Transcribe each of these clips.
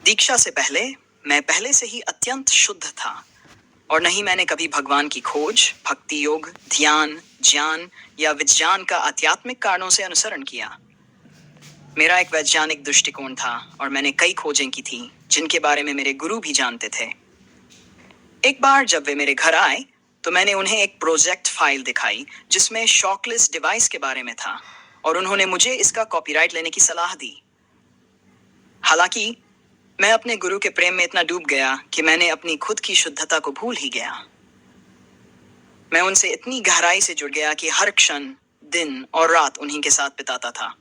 दीक्षा से पहले मैं पहले से ही अत्यंत शुद्ध था और नहीं मैंने कभी भगवान की खोज, भक्ति योग, ध्यान, ज्ञान या विज्ञान का आध्यात्मिक कारणों से अनुसरण किया। मेरा एक वैज्ञानिक दृष्टिकोण था और मैंने कई खोजें की थी जिनके बारे में मेरे गुरु भी जानते थे। एक बार जब वे मेरे घर आए तो मैंने उन्हें एक प्रोजेक्ट फाइल दिखाई जिसमें शॉकलेस डिवाइस के बारे में था और उन्होंने मुझे इसका कॉपीराइट लेने की सलाह दी। हालांकि मैं अपने गुरु के प्रेम में इतना डूब गया कि मैंने अपनी खुद की शुद्धता को भूल ही गया। मैं उनसे इतनी गहराई से जुड़ गया कि हर क्षण, दिन और रात उन्हीं के साथ बिताता था,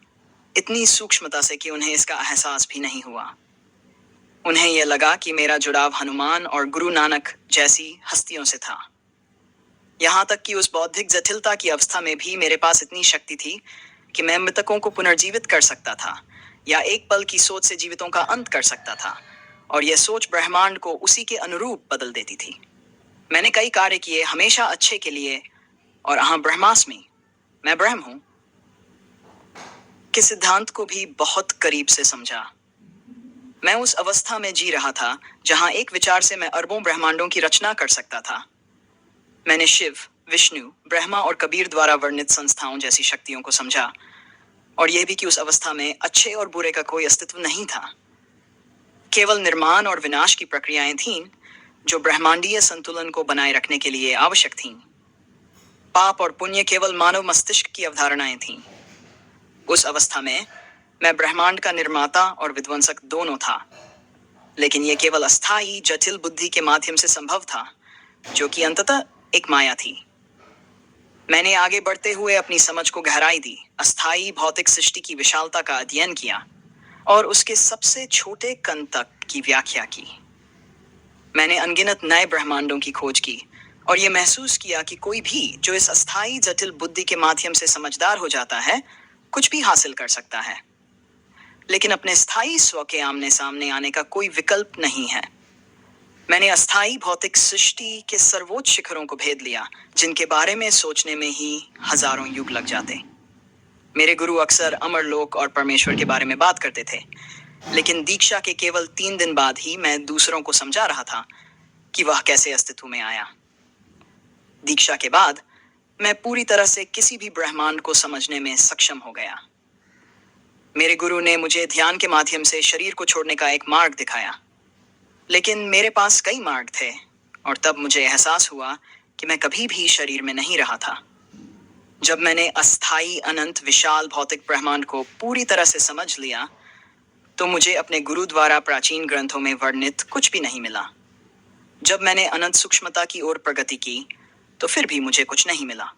इतनी सूक्ष्मता से कि उन्हें इसका एहसास भी नहीं हुआ। उन्हें यह लगा कि मेरा जुड़ाव हनुमान और गुरु नानक जैसी हस्तियों से था। यहाँ तक कि उस बौद्धिक जटिलता की अवस्था में भी मेरे पास इतनी शक्ति थी कि मैं मृतकों को पुनर्जीवित कर सकता था या एक पल की सोच से जीवितों का अंत कर सकता था, और यह सोच ब्रह्मांड को उसी के अनुरूप बदल देती थी। मैंने कई कार्य किए हमेशा अच्छे के लिए और अहम ब्रह्मास्मि, मैं ब्रह्म हूं, के सिद्धांत को भी बहुत करीब से समझा। मैं उस अवस्था में जी रहा था जहां एक विचार से मैं अरबों ब्रह्मांडों की रचना कर सकता था। मैंने शिव, विष्णु, ब्रह्मा और कबीर द्वारा वर्णित संस्थाओं जैसी शक्तियों को समझा, और यह भी कि उस अवस्था में अच्छे और बुरे का कोई अस्तित्व नहीं था। केवल निर्माण और विनाश की प्रक्रियाएं थीं जो ब्रह्मांडीय संतुलन को बनाए रखने के लिए आवश्यक थीं। पाप और पुण्य केवल मानव मस्तिष्क की अवधारणाएं थीं। उस अवस्था में मैं ब्रह्मांड का निर्माता और विध्वंसक दोनों था, लेकिन यह केवल अस्थायी जटिल बुद्धि के माध्यम से संभव था, जो कि अंततः एक माया थी। मैंने आगे बढ़ते हुए अपनी समझ को गहराई दी, अस्थायी भौतिक सृष्टि की विशालता का अध्ययन किया और उसके सबसे छोटे कण तक की व्याख्या की। मैंने अनगिनत नए ब्रह्मांडों की खोज की और यह महसूस किया कि कोई भी जो इस अस्थायी जटिल बुद्धि के माध्यम से समझदार हो जाता है, कुछ भी हासिल कर सकता है, लेकिन अपने स्थायी स्व के आमने सामने आने का कोई विकल्प नहीं है। मैंने अस्थायी भौतिक सृष्टि के सर्वोच्च शिखरों को भेद लिया, जिनके बारे में सोचने में ही हजारों युग लग जाते। मेरे गुरु अक्सर अमरलोक और परमेश्वर के बारे में बात करते थे, लेकिन दीक्षा के केवल 3 दिन बाद ही मैं दूसरों को समझा रहा था कि वह कैसे अस्तित्व में आया। दीक्षा के बाद मैं पूरी तरह से किसी भी ब्रह्मांड को समझने में सक्षम हो गया। मेरे गुरु ने मुझे ध्यान के माध्यम से शरीर को छोड़ने का एक मार्ग दिखाया, लेकिन मेरे पास कई मार्ग थे, और तब मुझे एहसास हुआ कि मैं कभी भी शरीर में नहीं रहा था। जब मैंने अस्थायी अनंत विशाल भौतिक ब्रह्मांड को पूरी तरह से समझ लिया, तो मुझे अपने गुरु द्वारा प्राचीन ग्रंथों में वर्णित कुछ भी नहीं मिला। जब मैंने अनंत सूक्ष्मता की ओर प्रगति की, तो फिर भी मुझे कुछ नहीं मिला।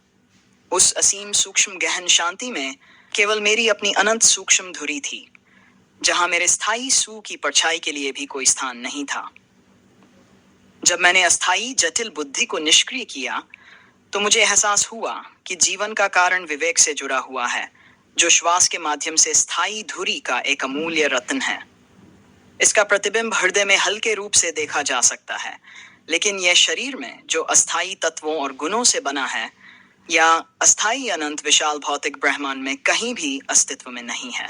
उस असीम सूक्ष्म गहन शांति में केवल मेरी अपनी अनंत सूक्ष्म धुरी थी, जहां मेरे स्थायी सू की परछाई के लिए भी कोई स्थान नहीं था। जब मैंने अस्थायी जटिल बुद्धि को निष्क्रिय किया, तो मुझे एहसास हुआ कि जीवन का कारण विवेक से जुड़ा हुआ है, जो श्वास के माध्यम से स्थायी धुरी का एक अमूल्य रत्न है। इसका प्रतिबिंब हृदय में हल्के रूप से देखा जा सकता है, लेकिन यह शरीर में जो अस्थायी तत्वों और गुणों से बना है, या अस्थायी अनंत विशाल भौतिक ब्रह्मांड में कहीं भी अस्तित्व में नहीं है।